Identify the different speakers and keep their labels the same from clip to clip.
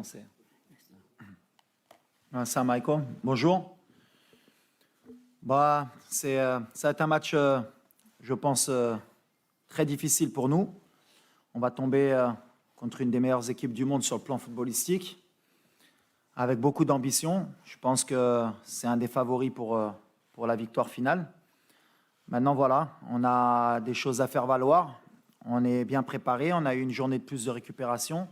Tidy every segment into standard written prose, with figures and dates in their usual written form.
Speaker 1: français. Assalamu alaikum. Bonjour. Ça va être un match, je pense, très difficile pour nous. On va tomber contre une des meilleures équipes du monde sur le plan footballistique, avec beaucoup d'ambition. Je pense que c'est un des favoris pour la victoire finale. Maintenant, voilà, on a des choses à faire valoir. On est bien préparé. On a eu une journée de plus de récupération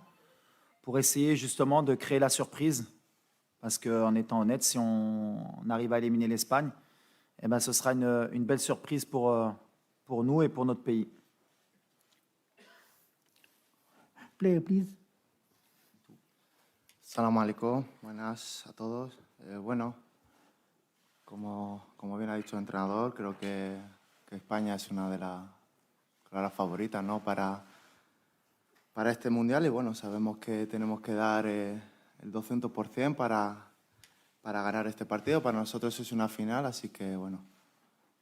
Speaker 1: pour essayer justement de créer la surprise. Parce qu'en étant honnête, si on arrive à éliminer l'Espagne, eh ben, ce sera une belle surprise pour nous et pour notre pays.
Speaker 2: Player, please.
Speaker 3: Salam alaikum, buenas a todos. Bueno, como bien ha dicho el entrenador, creo que España es una de las claras favoritas, ¿no? para este Mundial y bueno, sabemos que tenemos que dar el 200% para ganar este partido. Para nosotros es una final, así que bueno,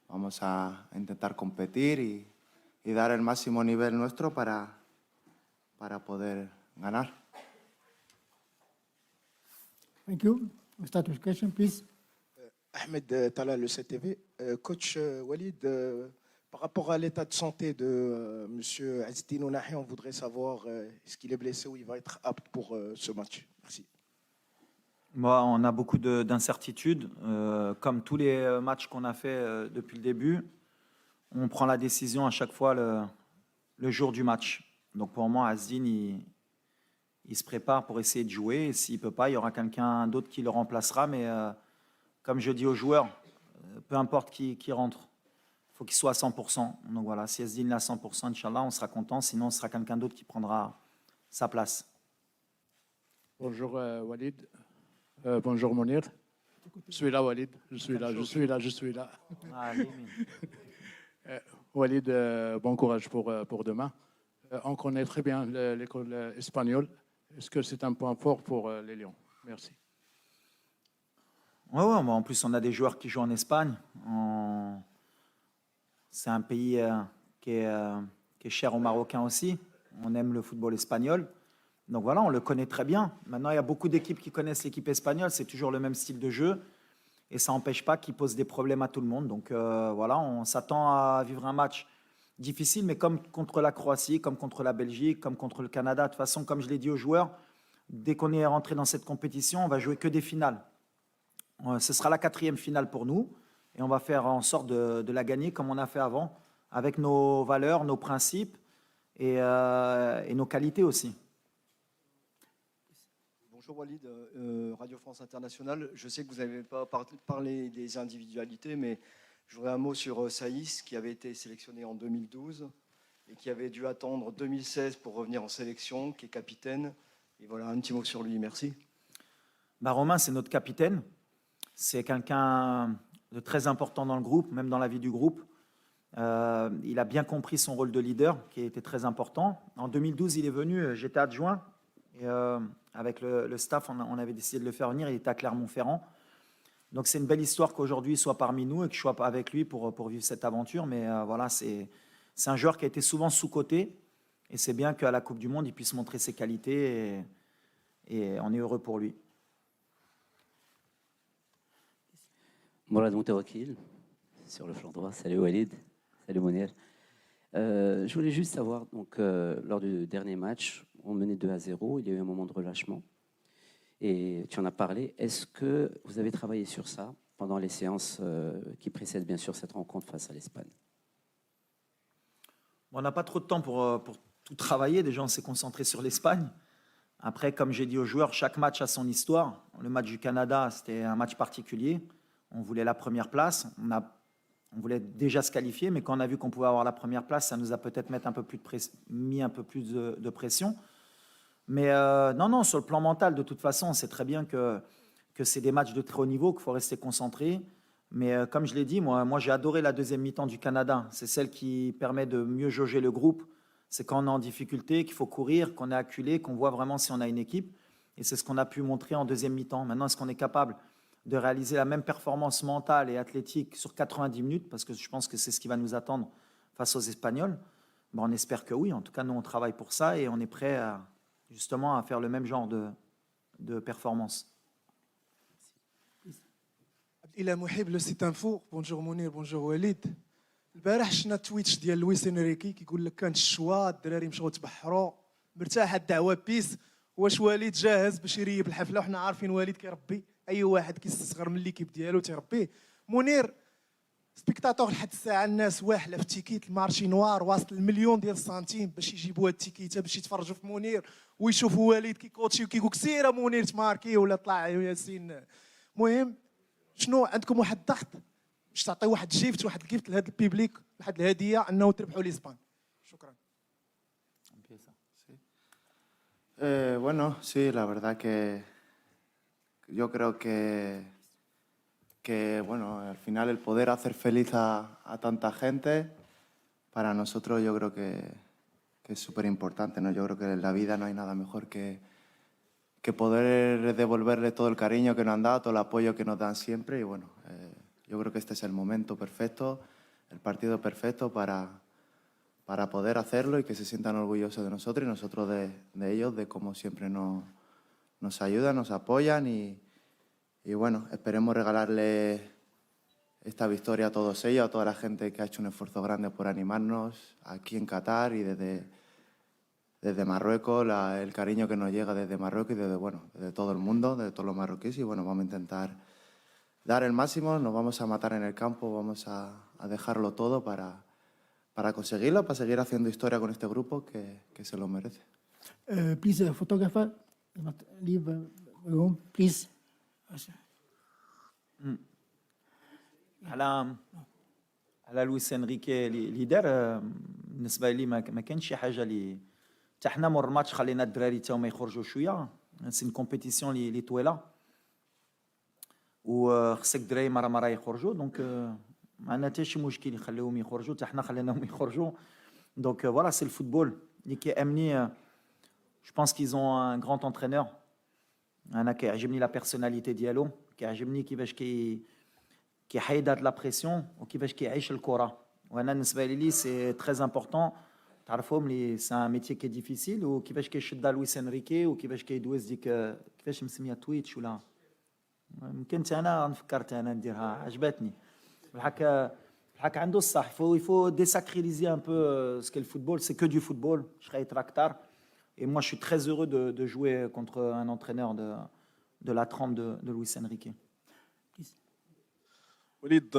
Speaker 3: vamos a intentar competir y dar el máximo nivel nuestro para poder ganar.
Speaker 2: Thank you. We'll start with question, please.
Speaker 4: Ahmed Talal, le CTV. Coach Walid, par rapport à l'état de santé de M. Azdine Ounahi, on voudrait savoir est-ce qu'il est blessé ou il va être apte pour ce match. Merci.
Speaker 1: On a beaucoup d'incertitudes. Comme tous les matchs qu'on a fait depuis le début, on prend la décision à chaque fois le jour du match. Donc pour moi, Azdine, il se prépare pour essayer de jouer. Et s'il ne peut pas, il y aura quelqu'un d'autre qui le remplacera. Mais comme je dis aux joueurs, peu importe qui rentre, il faut qu'il soit à 100%. Donc voilà, si Azdine est à 100%, Inch'Allah, on sera content. Sinon, ce sera quelqu'un d'autre qui prendra sa place.
Speaker 5: Bonjour Walid. Bonjour Mounir. Je suis là, Walid. Je suis là. Walid, bon courage pour demain. On connaît très bien l'école espagnole. Est-ce que c'est un point fort pour les Lions? Merci.
Speaker 1: Ouais, en plus, on a des joueurs qui jouent en Espagne. C'est un pays qui est cher aux Marocains aussi. On aime le football espagnol. Donc voilà, on le connaît très bien. Maintenant, il y a beaucoup d'équipes qui connaissent l'équipe espagnole. C'est toujours le même style de jeu. Et ça n'empêche pas qu'il pose des problèmes à tout le monde. Donc voilà, on s'attend à vivre un match difficile, mais comme contre la Croatie, comme contre la Belgique, comme contre le Canada. De toute façon, comme je l'ai dit aux joueurs, dès qu'on est rentré dans cette compétition, on va jouer que des finales. Ce sera la 4e finale pour nous. Et on va faire en sorte de la gagner comme on a fait avant, avec nos valeurs, nos principes et nos qualités aussi.
Speaker 6: Bonjour Walid, Radio France Internationale. Je sais que vous n'avez pas parlé des individualités, mais je voudrais un mot sur Saïs, qui avait été sélectionné en 2012 et qui avait dû attendre 2016 pour revenir en sélection, qui est capitaine. Et voilà, un petit mot sur lui, merci.
Speaker 1: Romain, c'est notre capitaine. C'est quelqu'un de très important dans le groupe, même dans la vie du groupe. Il a bien compris son rôle de leader, qui était très important. En 2012, il est venu, j'étais adjoint. Et avec le staff, on avait décidé de le faire venir. Il était à Clermont-Ferrand. Donc c'est une belle histoire qu'aujourd'hui il soit parmi nous et que je sois avec lui pour vivre cette aventure. Mais voilà, c'est un joueur qui a été souvent sous-coté. Et c'est bien qu'à la Coupe du Monde, il puisse montrer ses qualités. Et on est heureux pour lui.
Speaker 7: Mourad Moutawakil, sur le flanc droit. Salut Walid, salut Mounir. Je voulais juste savoir, donc, lors du dernier match, on menait 2-0, il y a eu un moment de relâchement. Et tu en as parlé. Est-ce que vous avez travaillé sur ça pendant les séances qui précèdent bien sûr cette rencontre face à l'Espagne?
Speaker 1: On n'a pas trop de temps pour tout travailler. Déjà, on s'est concentré sur l'Espagne. Après, comme j'ai dit aux joueurs, chaque match a son histoire. Le match du Canada, c'était un match particulier. On voulait la première place. On voulait déjà se qualifier, mais quand on a vu qu'on pouvait avoir la première place, ça nous a peut-être mis un peu plus de pression. Mais non, sur le plan mental, de toute façon, on sait très bien que c'est des matchs de très haut niveau, qu'il faut rester concentré. Mais comme je l'ai dit, moi j'ai adoré la deuxième mi-temps du Canada. C'est celle qui permet de mieux jauger le groupe. C'est quand on est en difficulté, qu'il faut courir, qu'on est acculé, qu'on voit vraiment si on a une équipe. Et c'est ce qu'on a pu montrer en deuxième mi-temps. Maintenant, est-ce qu'on est capable de réaliser la même performance mentale et athlétique sur 90 minutes? Parce que je pense que c'est ce qui va nous attendre face aux Espagnols. On espère que oui. En tout cas, nous, on travaille pour ça et on est prêt justement à faire le même genre de performance.
Speaker 8: الى محب لو سيت انفو. بونجور منير، بونجور وليد. البارح شفنا تويتش ديال لويس انريكي كيقول لك كانت الشوا، الدراري مشاو تبحروا، مرتاحه الدعوه بيس. واش وليد جاهز باش يريب الحفله؟ وحنا عارفين وليد كيربي اي واحد كيستصغر من ليكيب ديالو تيربيه. منير، سبيكتاتور لحد الساعه الناس واحله في التيكيت، المارشي نوار واصل المليون ديال السنتيم باش يجيبوا هاد التيكيته باش يتفرجوا في منير ويشوفوا وليد كيكوتشي وكيقول لك سير منير تماركي ولا طلع ياسين. المهم شنو عندكم واحد الضغط باش تعطي واحد جيفت، واحد الجيفت لهذا البيبليك، واحد الهديه انه تربحوا ليسبان؟ شكرا.
Speaker 3: Bueno, sí, la verdad que yo creo que bueno, al final el poder hacer feliz a tanta gente, para nosotros yo creo que es súper importante, ¿no? Yo creo que en la vida no hay nada mejor que poder devolverle todo el cariño que nos han dado, todo el apoyo que nos dan siempre. Y bueno, yo creo que este es el momento perfecto, el partido perfecto para poder hacerlo y que se sientan orgullosos de nosotros y nosotros de ellos, de cómo siempre nos ayudan, nos apoyan y bueno, esperemos regalarle esta victoria a todos ellos, a toda la gente que ha hecho un esfuerzo grande por animarnos aquí en Qatar y desde Marruecos, el cariño que nos llega desde Marruecos y desde todo el mundo, de todos los marroquíes. Y bueno, vamos a intentar dar el máximo, nos vamos a matar en el campo, vamos a dejarlo todo para conseguirlo, para seguir haciendo historia con este grupo que se lo merece.
Speaker 2: Please, photographer, leave room, please.
Speaker 1: على لويس انريكي اللي دار، بالنسبه لي ما كانش شي حاجه اللي حتى حنا مور الماتش خلينا الدراري تا هما يخرجوا شويه. سي كومبيتيسيون اللي طويله وخصك الدراري مره يخرجوا، دونك ما عندنا حتى شي مشكل يخليهم يخرجوا، حتى حنا خليناهم يخرجوا. دونك فوالا سي الفوتبول اللي كيامني. جو بونس كيز اون ان غراند انترينور. انا كيعجبني لا بيرسوناليتي ديالو، كيعجبني كيفاش كيحيد هاد لا بريسيون وكيفاش كيعيش الكره. وانا بالنسبه لي سي تري امبورطون تعرفهم لي سي ان ميتي كي ديفيسيل، وكيفاش كيشدها لويس انريكي وكيفاش كيدوز ديك كيفاش مسميه تويتش ولا يمكن انا فكرت انا نديرها عجبتني. بالحق عنده الصح. il faut désacraliser un peu ce qu'est le football, c'est que du football. Je serais tractard et moi je suis très heureux de jouer contre un entraîneur de la trempe de Luis Enrique.
Speaker 9: وليد،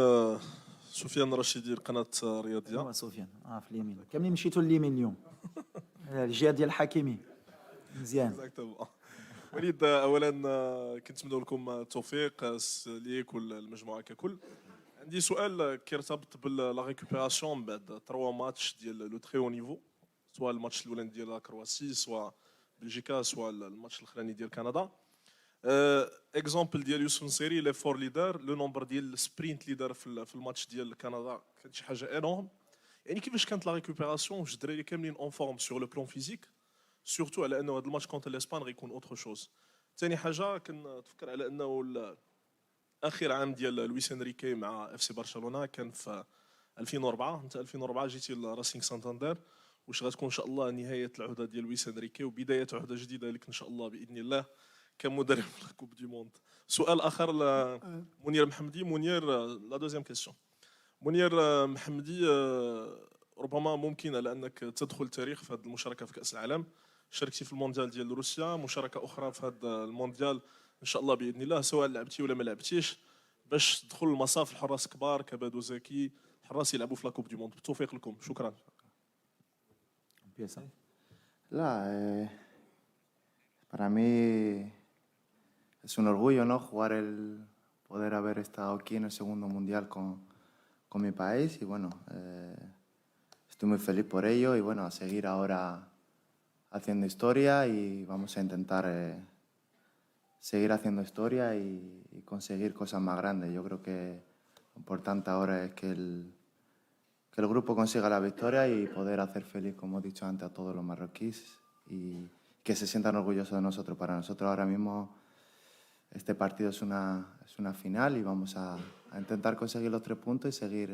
Speaker 9: سفيان رشيدي، القناة الرياضية.
Speaker 1: هو سفيان في اليمين، كاملين مشيتوا لليمين اليوم. الجهه ديال الحكيمي مزيان.
Speaker 9: وليد، اولا كنتمنوا لكم التوفيق ليك والمجموعه ككل. عندي سؤال كيرتبط بلا ريكوبيراسيون بعد 3 ماتش ديال لو تري او نيفو، سواء الماتش الاولاني ديال لا كرواسي، سواء بلجيكا، سواء الماتش الاخراني ديال كندا. اكزومبل ديال يوسف نصيري لي فور ليدر، لو نومبر ديال السبرينت ليدر في الماتش ديال كندا كانت شي حاجه انورم. يعني كيفاش كانت لا ريكوبيراسيون؟ واش الدراري كاملين اون فورم سور لو بلون فيزيك؟ سورتو على انه هذا الماتش كونتر الاسبان غيكون اوتر شوز. ثاني حاجه كنتفكر على انه اخر عام ديال لويس انريكي مع اف سي برشلونه كان في 2004. انت 2004 جيتي لراسينغ سانتاندير. واش غتكون ان شاء الله نهايه العهده ديال لويس انريكي وبدايه عهده جديده لك ان شاء الله باذن الله كمدرب في الكوب دي موند؟ سؤال اخر لمنير محمدي. منير، لا دوزيام كيسيون. منير محمدي، ربما ممكن على انك تدخل التاريخ في هذه المشاركه في كاس العالم. شاركتي في المونديال ديال روسيا، مشاركه اخرى في هذا المونديال ان شاء الله باذن الله، سواء لعبتي ولا ما لعبتيش، باش تدخل المصاف الحراس كبار كبادو زكي، حراس يلعبوا في لاكوب دي موند. بالتوفيق لكم، شكرا.
Speaker 3: La, para mí es un orgullo, ¿no? Poder haber estado aquí en el segundo mundial con mi país y bueno, estoy muy feliz por ello y bueno, a seguir ahora haciendo historia y vamos a intentar seguir haciendo historia y conseguir cosas más grandes. Yo creo que lo importante ahora es que el grupo consiga la victoria y poder hacer feliz, como he dicho antes, a todos los marroquíes y que se sientan orgullosos de nosotros. Para nosotros ahora mismo este partido es una final y vamos a intentar conseguir los 3 puntos y seguir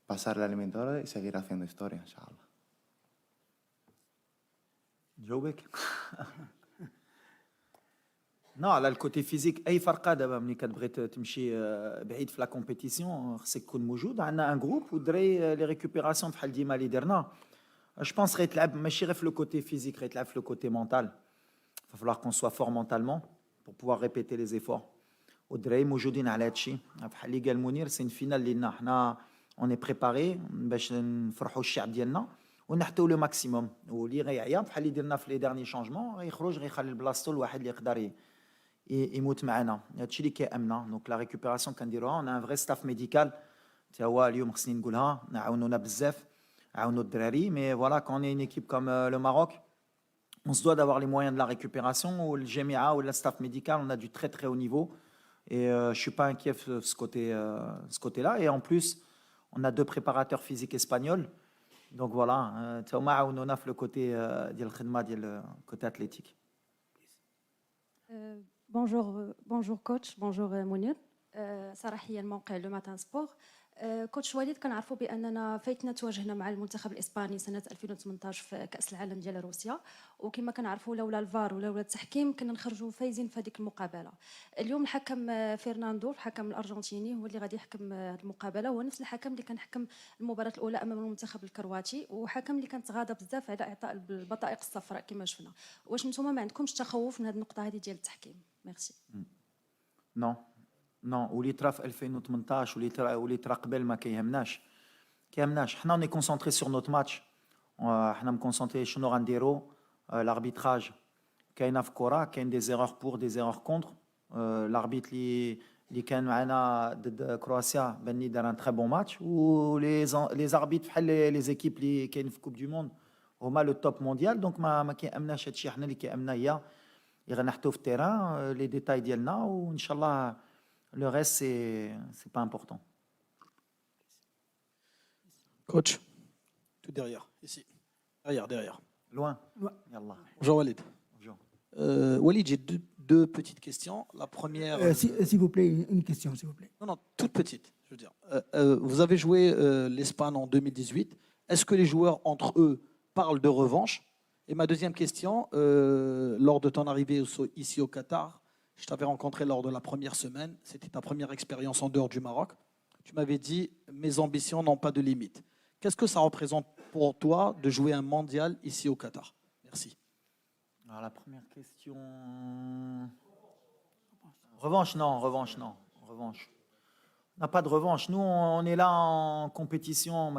Speaker 3: pasar la eliminatoria y seguir haciendo historia, inshallah.
Speaker 1: جاوبك. Non, là, le côté physique, أي فرقة دابا ملي كتبغي تمشي بعيد في لا كومبيتيسيون خصك تكون موجود. عندنا ان جروب ودري لي ريكوبيراسيون بحال ديما اللي درنا. Je pense غيتلعب ماشي غير في لو كوتي فيزيك, غيتلعب في لو كوتي mental. Il va falloir qu'on soit fort mentalement pour pouvoir répéter les efforts. والدراري موجودين على هذا الشيء. بحال اللي قال منير, سي ان فينال لينا حنا اون بريباري باش نفرحوا الشعب ديالنا ونحتوا لو ماكسيموم. واللي غيعيا بحال اللي درنا في لي ديرني شونجمون غيخرج غيخلي بلاصتو لواحد اللي يقدر يموت معنا. هادشي اللي كيامنا. دونك لا ريكوبيراسيون كنديروها, اون ان فري ستاف ميديكال تا هو اليوم خصني نقولها عاونونا بزاف, عاونوا الدراري. مي فوالا كون اون ايكيب كوم لو ماروك, on se doit d'avoir les moyens de la récupération. Ou le GMIA ou le staff médical, on a du très très haut niveau. Et je ne suis pas inquiet de ce côté-là. Et en plus, on a 2 préparateurs physiques espagnols. Donc voilà, on a fait le côté athlétique.
Speaker 10: Bonjour coach, bonjour Mounir. صراحيا موقع لو ماتان سبور. كوتش وليد كنعرفوا باننا فايتنا تواجهنا مع المنتخب الاسباني سنه 2018 في كاس العالم ديال روسيا, وكما كنعرفوا لولا الفار ولولا التحكيم كنا نخرجوا فايزين في هذيك المقابله. اليوم الحكم فرناندو, الحكم الارجنتيني, هو اللي غادي يحكم هذه المقابله, هو نفس الحكم اللي كان حكم المباراه الاولى امام المنتخب الكرواتي, وحكم اللي كان تغاضى بزاف على اعطاء البطائق الصفراء كما شفنا. واش نتوما ما عندكمش تخوف من هذه النقطه هذه ديال التحكيم؟ ميرسي.
Speaker 1: نو واللي طرا في 2018 واللي طرا قبل ما كيهمناش. حنا اوني كونسونطري سور نوت ماتش. حنا مكونسونطري شنو غنديرو. لاربيتراج كاينه في كره, كاين دي زيرور بور دي زيرور كونتر. لاربيت اللي كان معنا ضد كرواتيا باني دار ان تري بون ماتش. و لي زاربيت بحال لي زيكيب اللي كاين في كوب دو موند هما لو توب مونديال. دونك ما كيامناش هادشي. حنا اللي كيامنا هي غنحطو في التيران لي ديتاي ديالنا, وان شاء الله le reste c'est pas important.
Speaker 11: Coach, tout derrière, ici. Derrière.
Speaker 1: Loin. Yallah.
Speaker 11: Bonjour Walid.
Speaker 1: Bonjour.
Speaker 11: Walid, j'ai deux petites questions. La première.
Speaker 2: S'il vous plaît, une question, s'il vous plaît.
Speaker 11: Non, toute petite. Je veux dire, vous avez joué l'Espagne en 2018. Est-ce que les joueurs entre eux parlent de revanche? Et ma deuxième question, lors de ton arrivée ici au Qatar, je t'avais rencontré lors de la première semaine. C'était ta première expérience en dehors du Maroc. Tu m'avais dit « Mes ambitions n'ont pas de limite ». Qu'est-ce que ça représente pour toi de jouer un mondial ici au Qatar? Merci.
Speaker 1: Alors, la première question... Revanche, non. Revanche. On n'a pas de revanche. Nous, on est là en compétition. On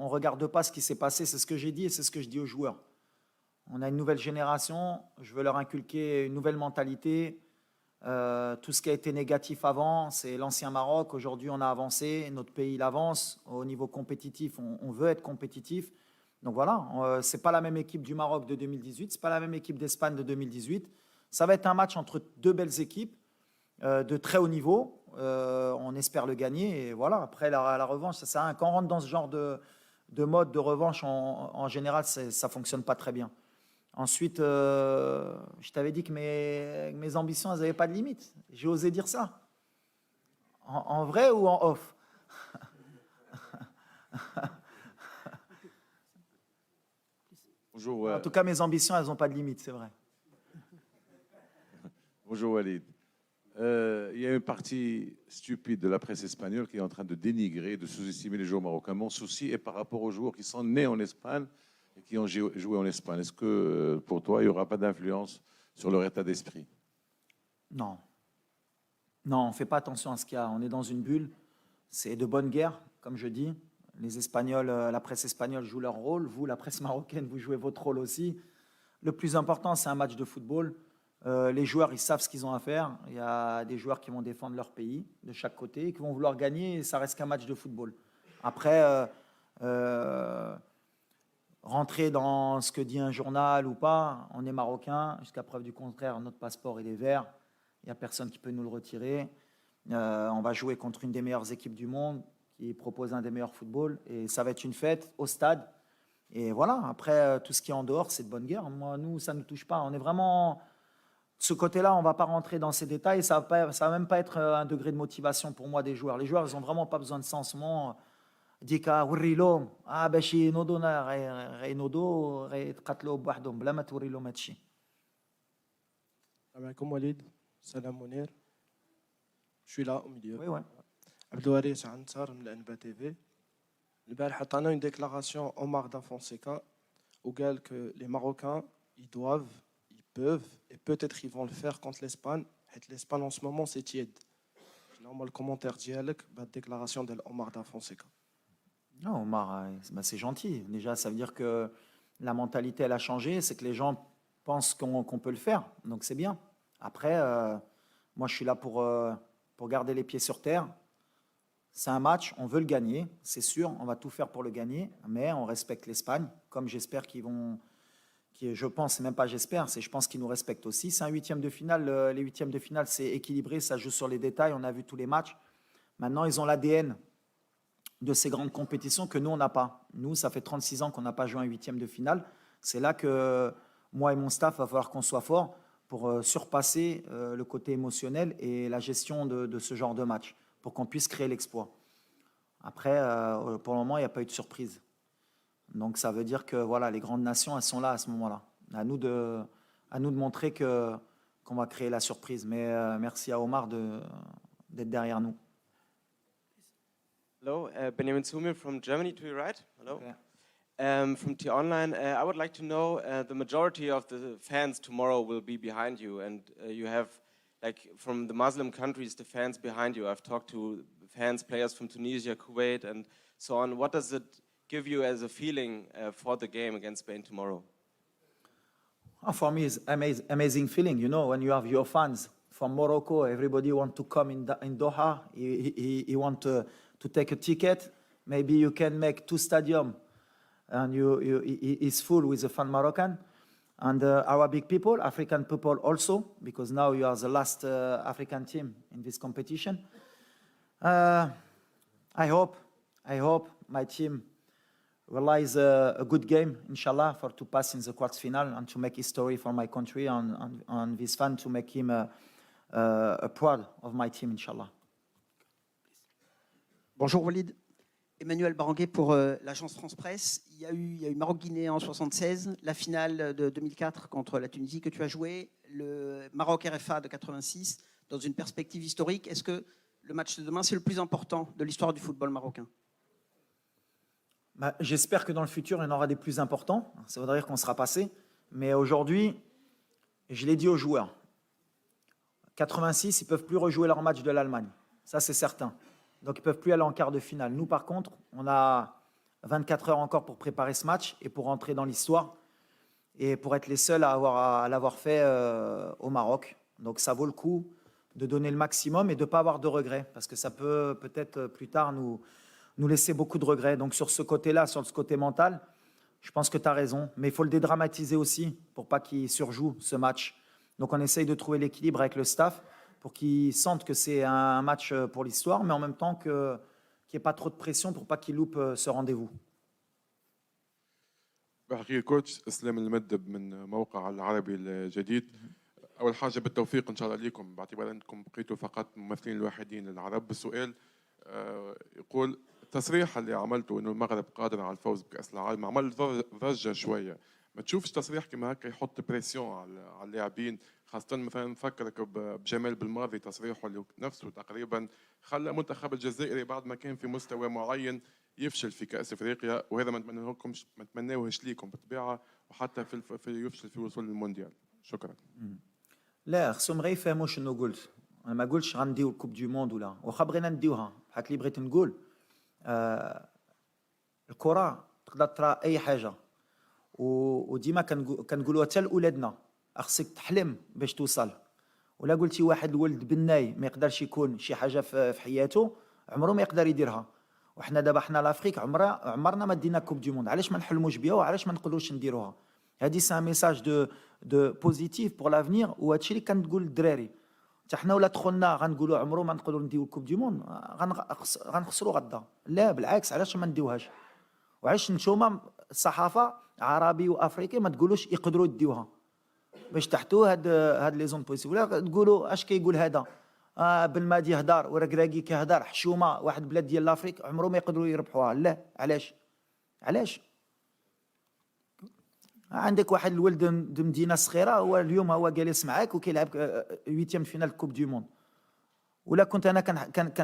Speaker 1: ne regarde pas ce qui s'est passé. C'est ce que j'ai dit et c'est ce que je dis aux joueurs. On a une nouvelle génération. Je veux leur inculquer une nouvelle mentalité. Tout ce qui a été négatif avant, c'est l'ancien Maroc. Aujourd'hui, on a avancé, notre pays il avance. Au niveau compétitif, on veut être compétitif. Donc voilà, ce n'est pas la même équipe du Maroc de 2018, ce n'est pas la même équipe d'Espagne de 2018. Ça va être un match entre 2 belles équipes de très haut niveau. On espère le gagner. Et voilà, après la revanche, ça sert à rien. Quand on rentre dans ce genre de mode de revanche, en général, ça ne fonctionne pas très bien. Ensuite, je t'avais dit que mes ambitions, elles n'avaient pas de limite. J'ai osé dire ça. En vrai ou en off?
Speaker 12: Bonjour.
Speaker 1: En tout cas, mes ambitions, elles n'ont pas de limite, c'est vrai.
Speaker 12: Bonjour Walid. Il y a une partie stupide de la presse espagnole qui est en train de dénigrer, de sous-estimer les joueurs marocains. Mon souci est par rapport aux joueurs qui sont nés en Espagne et qui ont joué en Espagne. Est-ce que pour toi, il n'y aura pas d'influence sur leur état d'esprit?
Speaker 1: Non. Non, on ne fait pas attention à ce qu'il y a. On est dans une bulle. C'est de bonne guerre, comme je dis. Les Espagnols, la presse espagnole joue leur rôle. Vous, la presse marocaine, vous jouez votre rôle aussi. Le plus important, c'est un match de football. Les joueurs, ils savent ce qu'ils ont à faire. Il y a des joueurs qui vont défendre leur pays de chaque côté, qui vont vouloir gagner. Et ça reste qu'un match de football. Après, rentrer dans ce que dit un journal ou pas, on est marocain. Jusqu'à preuve du contraire, notre passeport, il est vert. Il n'y a personne qui peut nous le retirer. On va jouer contre une des meilleures équipes du monde qui propose un des meilleurs footballs. Et ça va être une fête au stade. Et voilà, après, tout ce qui est en dehors, c'est de bonne guerre. Moi, nous, ça ne nous touche pas. On est vraiment... De ce côté-là, on ne va pas rentrer dans ces détails. Ça ne va même pas être un degré de motivation pour moi des joueurs. Les joueurs, ils n'ont vraiment pas besoin de ça en ce moment. Dika, Wurrilom, Bashi, Nodona, Nodo, Tkatlou, Bouahdoum, Blama, Wurrilom, Matchi.
Speaker 4: Comme Walid, Salam Mounir. Je suis là au milieu.
Speaker 1: Oui, ouais.
Speaker 4: Abdouaris Ansar من الأنبا TV. البارح عطانا une déclaration Omar Da Fonseca où قال que les Marocains ils doivent, ils peuvent et peut-être ils vont le faire contre l'Espagne. L'Espagne en ce moment c'est tiède. Le commentaire ديالك la déclaration de Omar Da Fonseca.
Speaker 1: Non, Omar, c'est gentil. Déjà, ça veut dire que la mentalité, elle a changé. C'est que les gens pensent qu'on peut le faire. Donc, c'est bien. Après, moi, je suis là pour garder les pieds sur terre. C'est un match, on veut le gagner, c'est sûr. On va tout faire pour le gagner. Mais on respecte l'Espagne, comme j'espère qu'ils vont... je pense, c'est même pas j'espère, c'est je pense qu'ils nous respectent aussi. C'est un huitième de finale. Les huitièmes de finale, c'est équilibré. Ça joue sur les détails. On a vu tous les matchs. Maintenant, ils ont l'ADN de ces grandes compétitions que nous, on n'a pas. Nous, ça fait 36 ans qu'on n'a pas joué un huitième de finale. C'est là que moi et mon staff, va falloir qu'on soit fort pour surpasser le côté émotionnel et la gestion de ce genre de match, pour qu'on puisse créer l'exploit. Après, pour le moment, il n'y a pas eu de surprise. Donc, ça veut dire que voilà, les grandes nations, elles sont là à ce moment-là. À nous de montrer qu'on va créer la surprise. Mais merci à Omar d'être derrière nous.
Speaker 13: Hello, Benjamin Sumir from Germany, to your right. Hello.
Speaker 1: Okay.
Speaker 13: From T-Online, I would like to know the majority of the fans tomorrow will be behind you, and you have, like, from the Muslim countries, the fans behind you. I've talked to fans, players from Tunisia, Kuwait, and so on. What does it give you as a feeling for the game against Spain tomorrow?
Speaker 1: Oh, for me, it's amazing feeling. You know, when you have your fans from Morocco, everybody want to come in Doha. He want to take a ticket. Maybe you can make 2 stadiums, and it's full with the fan Moroccan. And Arabic people, African people also, because now you are the last African team in this competition. I hope my team realize a good game, inshallah, to pass in the quarters final and to make history for my country and this fan, to make him proud of my team, inshallah.
Speaker 14: Bonjour Walid. Emmanuel Baranguet pour l'agence France Presse. Il y a eu Maroc-Guinée en 1976, la finale de 2004 contre la Tunisie que tu as joué, le Maroc-RFA de 86. Dans une perspective historique, est-ce que le match de demain, c'est le plus important de l'histoire du football marocain?
Speaker 1: J'espère que dans le futur, il y en aura des plus importants. Ça voudrait dire qu'on sera passé. Mais aujourd'hui, je l'ai dit aux joueurs, 86, ils ne peuvent plus rejouer leur match de l'Allemagne. Ça, c'est certain. Donc, ils ne peuvent plus aller en quart de finale. Nous, par contre, on a 24 heures encore pour préparer ce match et pour entrer dans l'histoire et pour être les seuls à l'avoir fait au Maroc. Donc, ça vaut le coup de donner le maximum et de ne pas avoir de regrets, parce que ça peut peut-être plus tard nous laisser beaucoup de regrets. Donc, sur ce côté-là, sur ce côté mental, je pense que tu as raison. Mais il faut le dédramatiser aussi pour pas qu'il surjoue ce match. Donc, on essaye de trouver l'équilibre avec le staff pour qu'ils sentent que c'est un match pour l'histoire, mais en même temps qu'il n'y ait pas trop de pression pour pas qu'ils loupent ce rendez-vous.
Speaker 15: بحكي كوتش اسلام المدب من موقع العربي الجديد. اول حاجه بالتوفيق ان شاء الله ليكم، باعتبار انكم بقيتوا فقط ممثلين الوحيدين للعرب. السؤال يقول التصريح اللي عملته انه المغرب قادر على الفوز بكاس العالم عمل ضجه شويه. ما تشوفش تصريح كما هكا يحط بريسيون على اللاعبين، خاصه مثلا نفكرك بجمال بالماضي، تصريحه اللي نفسه تقريبا خلى المنتخب الجزائري بعد ما كان في مستوى معين يفشل في كاس افريقيا، وهذا ما نتمناوهش ليكم بالطبيعه، وحتى في يفشل في الوصول للمونديال. شكرا.
Speaker 1: لا خصهم غير يفهموا شنو قلت. انا ما قلتش غنديو الكوب دو موند ولا واخا بغينا نديوها، بحال اللي بغيت نقول الكره تقدر ترى اي حاجه، وديما كنقولوها حتى لاولادنا، خصك تحلم باش توصل. ولا قلتي واحد الولد بناي ما يقدرش يكون شي حاجه في حياته، عمره ما يقدر يديرها. وحنا دابا حنا لافريك عمرنا ما دينا كوب دو موند، علاش ما نحلموش بها وعلاش ما نقدروش نديروها؟ هذه سي ان ميساج دو بوزيتيف بور لافنير، وهادشي اللي كنقول للدراري. حتى حنا ولا دخلنا غنقولوا عمره ما نقدروا نديو الكوب دو موند، غنخسروا غدا. لا بالعكس، علاش ما نديوهاش؟ وعلاش نتوما الصحافه عربي وافريقي ما تقولوش يقدروا يديوها باش تحتوا هاد لي زون بوزيتيف؟ ولا تقولوا اش كيقول هذا بالمادي هدار وركراكي كيهدر حشومه واحد بلاد ديال لافريك عمره ما يقدروا يربحوها. لا علاش عندك واحد الولد من مدينه صغيره هو اليوم هو جالس معاك وكيلعب 8 فينال كوب دو موند. ولا كنت انا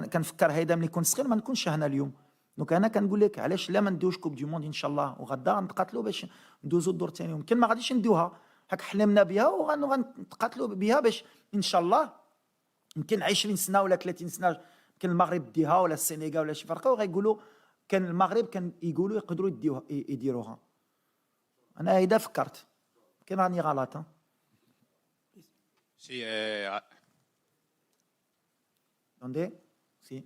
Speaker 1: كنفكر هيدا ملي كنت صغير ما نكونش هنا اليوم. دونك انا كنقول لك علاش لا ما ندوش كوب دو موند ان شاء الله، وغدا غنتقاتلوا باش ندوزوا الدور الثاني. يمكن ما غاديش ندوها، هاك حلمنا بها وغنتقاتلوا بها باش ان شاء الله يمكن 20 سنه ولا 30 سنه يمكن المغرب ديها ولا السنغال ولا شي فرقه وغيقولوا كان المغرب كان يقولوا يقدروا يديروها. انا هيدا فكرت، يمكن راني غلط.
Speaker 16: Sí,
Speaker 1: ¿Dónde? Sí.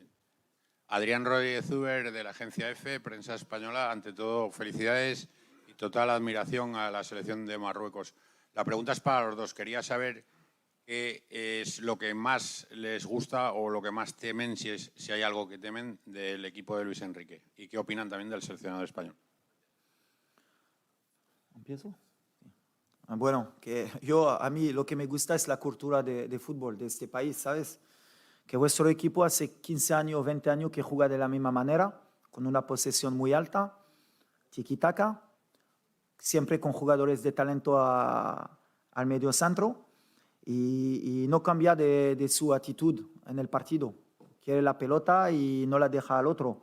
Speaker 16: Adrián Rodríguez Zuber de la agencia EFE, prensa española. Ante todo, felicidades y total admiración a la selección de Marruecos. La pregunta es para los dos. Quería saber qué es lo que más les gusta o lo que más temen, si hay algo que temen, del equipo de Luis Enrique. Y qué opinan también del seleccionado español.
Speaker 1: ¿Empiezo? Bueno, que a mí lo que me gusta es la cultura de fútbol de este país, ¿sabes? Que vuestro equipo hace 15 años o 20 años que juega de la misma manera, con una posesión muy alta, tiki-taka, siempre con jugadores de talento al medio centro y no cambia de su actitud en el partido. Quiere la pelota y no la deja al otro.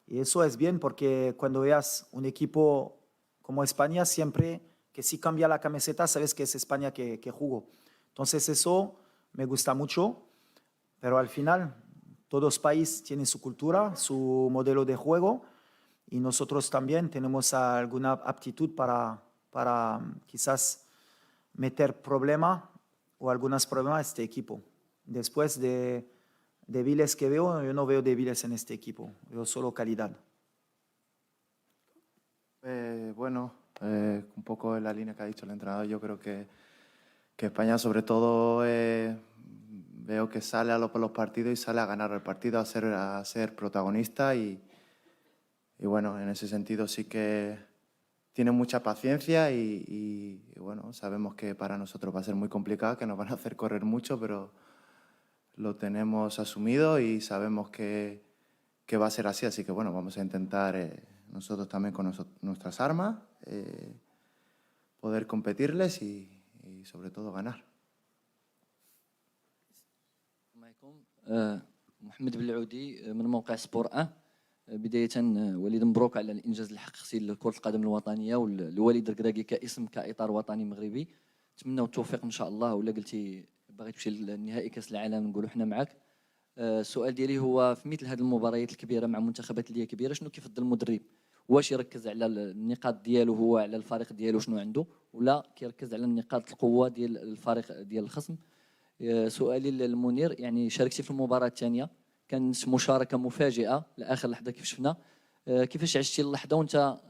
Speaker 1: Y eso es bien porque cuando veas un equipo como España, siempre que si cambia la camiseta, sabes que es España que jugó. Entonces eso me gusta mucho, pero al final todos los países tienen su cultura, su modelo de juego y nosotros también tenemos alguna aptitud para quizás meter problemas o algunos problemas a este equipo. Después de débiles que veo, yo no veo débiles en este equipo, veo solo calidad.
Speaker 3: Bueno, un poco en la línea que ha dicho el entrenador, yo creo que España sobre todo veo que sale a los partidos y sale a ganar el partido, a ser protagonista y bueno, en ese sentido sí que tiene mucha paciencia y bueno, sabemos que para nosotros va a ser muy complicado, que nos van a hacer correr mucho, pero lo tenemos asumido y sabemos que va a ser así que bueno, vamos a intentar nosotros también con nuestras armas poder competirles y sobre todo ganar.
Speaker 17: محمد بالعودي من موقع سبور 1. بداية وليد مبروك على الإنجاز اللي حققتي لكرة القدم الوطنية والوليد الركراكي كاسم كإطار وطني مغربي. نتمنوا التوفيق إن شاء الله. ولا قلتي باغي تمشي للنهائي كأس العالم نقولوا حنا معك. السؤال ديالي هو في مثل هذه المباريات الكبيرة مع منتخبات اللي هي كبيرة شنو كيفضل المدرب؟ واش يركز على النقاط ديالو هو على الفريق ديالو شنو عنده ولا كيركز على النقاط القوة ديال الفريق ديال الخصم؟ سؤالي للمنير، يعني شاركتي في المباراة الثانية كانت مشاركة مفاجئة لآخر لحظة كيف شفنا، كيفاش عشتي اللحظة وانت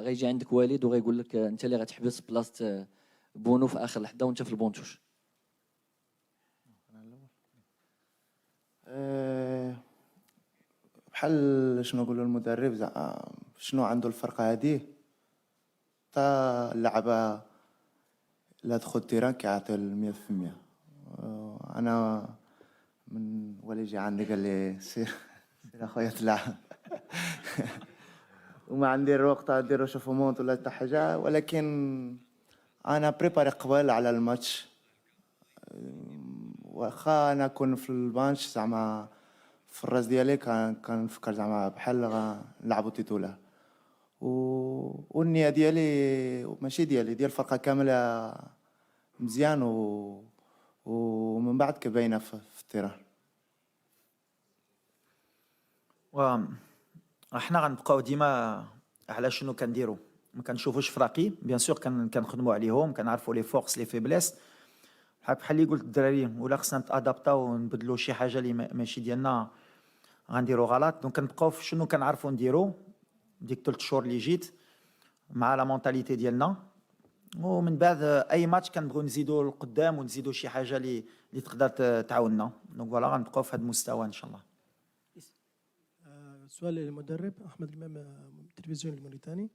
Speaker 17: غيجي عندك والد وغيقول لك انت اللي غتحبس بلاصة بونو في آخر لحظة وانت في البونتوش؟
Speaker 3: بحال شنو نقولوا المدرب شنو عنده الفرقة هذه تا اللعبة لا تدخل تيران كيعطي 100%. انا من ولا يجي عندي قال لي سير اخويا تلعب وما عندي الوقت ندير شوفومونت ولا حتى حاجه، ولكن انا بريباري قبل على الماتش واخا انا كون في البانش زعما في الراس ديالي كنفكر زعما بحال نلعبوا تيتولا والنيه ديالي ماشي ديالي ديال الفرقه كامله مزيان ومن بعد كباينه في التيران.
Speaker 1: احنا غنبقاو ديما على شنو كنديروا، ما كنشوفوش فراقي بيان سور كنخدموا عليهم، كنعرفوا لي فورس لي فيبليس بحال اللي قلت الدراري، ولا خصنا نتادابطاو ونبدلوا شي حاجه اللي ماشي ديالنا غنديروا غلط. دونك كنبقاو في شنو كنعرفوا نديروا ديك 3 شهور اللي جيت مع لا مونتاليتي ديالنا، ومن بعد اي ماتش كنبغيو نزيدوا لقدام ونزيدوا شي حاجه اللي تقدر تعاوننا. دونك فوالا غنبقاو في هذا المستوى ان شاء الله.
Speaker 8: سؤال للمدرب احمد الامام من التلفزيون الموريتاني.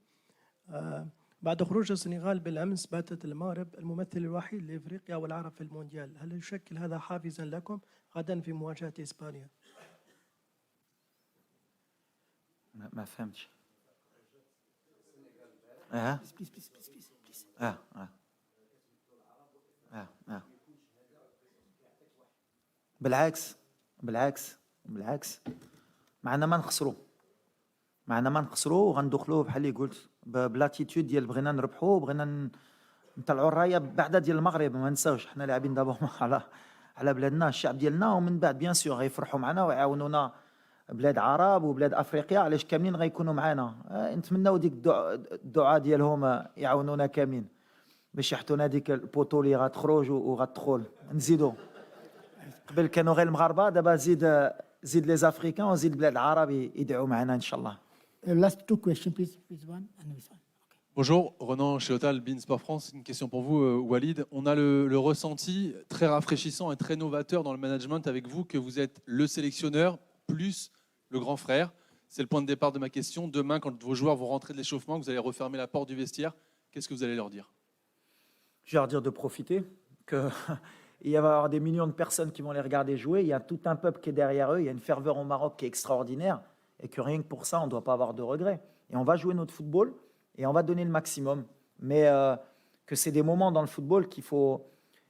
Speaker 8: بعد خروج السنغال بالامس باتت المغرب الممثل الوحيد لافريقيا والعرب في المونديال، هل يشكل هذا حافزا لكم غدا في مواجهه اسبانيا؟
Speaker 1: ما فهمتش.
Speaker 2: بليز
Speaker 1: بالعكس بالعكس بالعكس معنا ما نخسروا وغندخلوا بحال اللي قلت بلاتيتود ديال بغينا نربحوا بغينا نطلعوا الرايه بعدا ديال المغرب. ما نساوش حنا لاعبين دابا على بلادنا الشعب ديالنا، ومن بعد بيان سور غيفرحوا معنا ويعاونونا بلاد عرب وبلاد افريقيا، علاش كاملين غيكونوا معنا. نتمناو ديك الدعاء ديالهم يعاونونا كاملين باش يحطونا ديك البوطو اللي غتخرج وغتدخل. نزيدوا قبل كانوا غير المغاربه، دابا زيد لي زافريكان وزيد بلاد العرب يدعوا معنا ان شاء الله.
Speaker 2: Last two questions, please. Please one and this one.
Speaker 18: Bonjour, Renan Chéotal, Bein Sport France. Une question pour vous, Walid. On a le ressenti très rafraîchissant et très novateur dans le management avec vous que vous êtes le sélectionneur plus le grand frère. C'est le point de départ de ma question. Demain, quand vos joueurs vont rentrer de l'échauffement, que vous allez refermer la porte du vestiaire, qu'est-ce que vous allez leur dire?
Speaker 1: Je vais leur dire de profiter, qu'il va y avoir des millions de personnes qui vont les regarder jouer. Il y a tout un peuple qui est derrière eux. Il y a une ferveur au Maroc qui est extraordinaire et que rien que pour ça, on ne doit pas avoir de regrets. Et on va jouer notre football et on va donner le maximum. Mais que c'est des moments dans le football qu'il faut...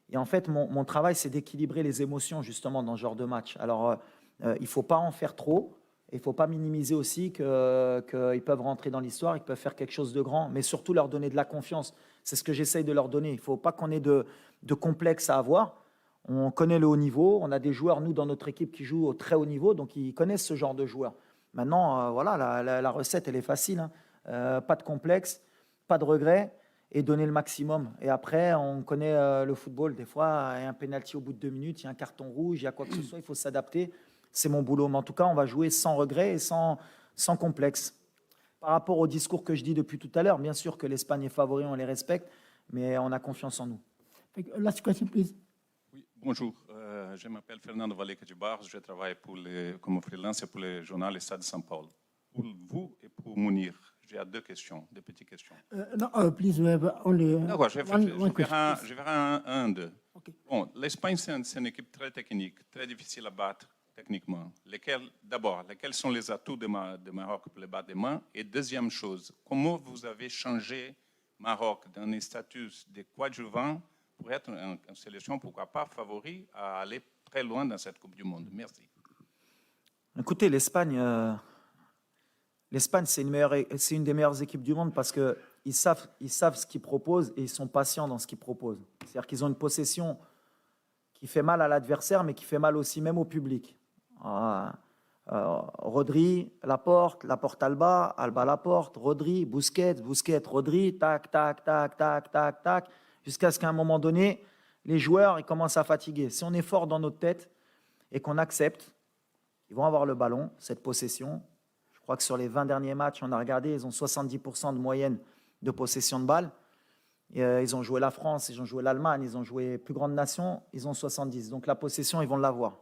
Speaker 1: Et en fait, mon travail, c'est d'équilibrer les émotions justement dans ce genre de match. Alors, il ne faut pas en faire trop. Il ne faut pas minimiser aussi qu'ils peuvent rentrer dans l'histoire, ils peuvent faire quelque chose de grand, mais surtout leur donner de la confiance. C'est ce que j'essaye de leur donner. Il ne faut pas qu'on ait de complexe à avoir. On connaît le haut niveau. On a des joueurs, nous, dans notre équipe, qui jouent au très haut niveau, donc ils connaissent ce genre de joueurs. Maintenant, voilà, la recette, elle est facile. Hein. Pas de complexe, pas de regret et donner le maximum. Et après, on connaît le football. Des fois, il y a un pénalty au bout de 2 minutes, il y a un carton rouge, il y a quoi que ce soit, il faut s'adapter. C'est mon boulot. Mais en tout cas, on va jouer sans regret et sans complexe. Par rapport au discours que je dis depuis tout à l'heure, bien sûr que l'Espagne est favori, on les respecte, mais on a confiance en nous.
Speaker 2: Last question, please.
Speaker 19: Oui, bonjour. Je m'appelle Fernando Valeca de Barros. Je travaille comme freelance pour le journal Estado de São Paulo. Pour vous et pour Mounir, j'ai 2 questions, 2 petites questions.
Speaker 2: No, please, we have only
Speaker 19: D'accord, je
Speaker 2: one question.
Speaker 19: verrai un d'eux. Bon, l'Espagne, c'est une équipe très technique, très difficile à battre techniquement. Lesquels sont les atouts de Maroc pour les battre demain? Et deuxième chose, comment vous avez changé Maroc d'un statut de coadjuvant pour être une sélection, pourquoi pas, favori à aller très loin dans cette Coupe du Monde? Merci.
Speaker 1: Écoutez, l'Espagne, c'est une des meilleures équipes du monde parce qu'ils savent ce qu'ils proposent et ils sont patients dans ce qu'ils proposent. C'est-à-dire qu'ils ont une possession qui fait mal à l'adversaire, mais qui fait mal aussi même au public. Rodri, Laporte Alba, Laporte, Rodri, Busquets, Rodri, tac, tac, tac, tac, tac, tac, jusqu'à ce qu'à un moment donné, les joueurs ils commencent à fatiguer. Si on est fort dans notre tête et qu'on accepte, ils vont avoir le ballon, cette possession. Je crois que sur les 20 derniers matchs, on a regardé, ils ont 70% de moyenne de possession de balle. Ils ont joué la France, ils ont joué l'Allemagne, ils ont joué plus grandes nations, ils ont 70. Donc la possession, ils vont l'avoir,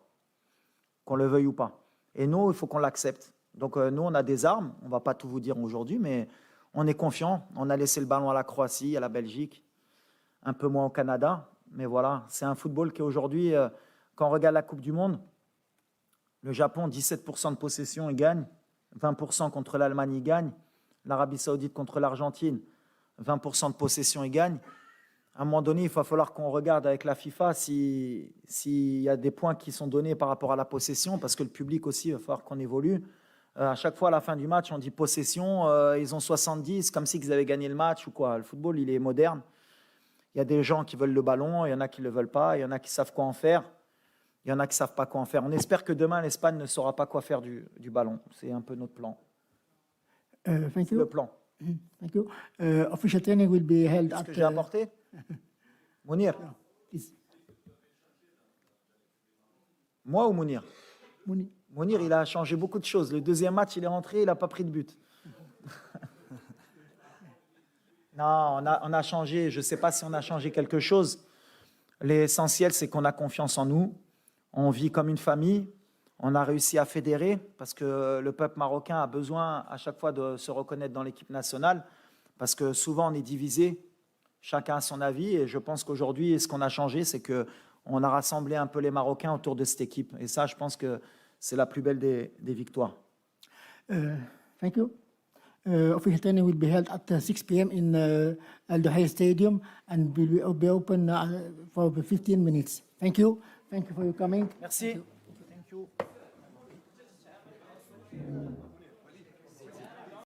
Speaker 1: qu'on le veuille ou pas. Et nous, il faut qu'on l'accepte. Donc nous, on a des armes, on ne va pas tout vous dire aujourd'hui, mais on est confiant. On a laissé le ballon à la Croatie, à la Belgique, un peu moins au Canada. Mais voilà, c'est un football qui aujourd'hui, quand on regarde la Coupe du Monde, le Japon, 17% de possession, il gagne. 20% contre l'Allemagne, il gagne. L'Arabie Saoudite contre l'Argentine, 20% de possession, il gagne. À un moment donné, il va falloir qu'on regarde avec la FIFA s'il y a des points qui sont donnés par rapport à la possession, parce que le public aussi, il va falloir qu'on évolue. À chaque fois, à la fin du match, on dit possession, ils ont 70, comme si ils avaient gagné le match ou quoi. Le football, il est moderne. Il y a des gens qui veulent le ballon, il y en a qui ne le veulent pas, il y en a qui savent quoi en faire, il y en a qui ne savent pas quoi en faire. On espère que demain, l'Espagne ne saura pas quoi faire du ballon. C'est un peu notre plan.
Speaker 2: Thank you.
Speaker 1: Le plan.
Speaker 2: Thank you. Official training will be held
Speaker 1: Est-ce que j'ai apporté Mounir. Moi ou Mounir? Mounir, il a changé beaucoup de choses. Le deuxième match, il est rentré, il n'a pas pris de but. Non, on a changé. Je ne sais pas si on a changé quelque chose. L'essentiel, c'est qu'on a confiance en nous. On vit comme une famille. On a réussi à fédérer parce que le peuple marocain a besoin à chaque fois de se reconnaître dans l'équipe nationale parce que souvent on est divisé, chacun a son avis et je pense qu'aujourd'hui ce qu'on a changé c'est qu'on a rassemblé un peu les Marocains autour de cette équipe et ça je pense que c'est la plus belle des victoires.
Speaker 2: Thank you. Official training will be held at 6 p.m. in Al Duhai Stadium and will be open for 15 minutes. Thank you. Thank you for your coming.
Speaker 1: Merci. Thank you.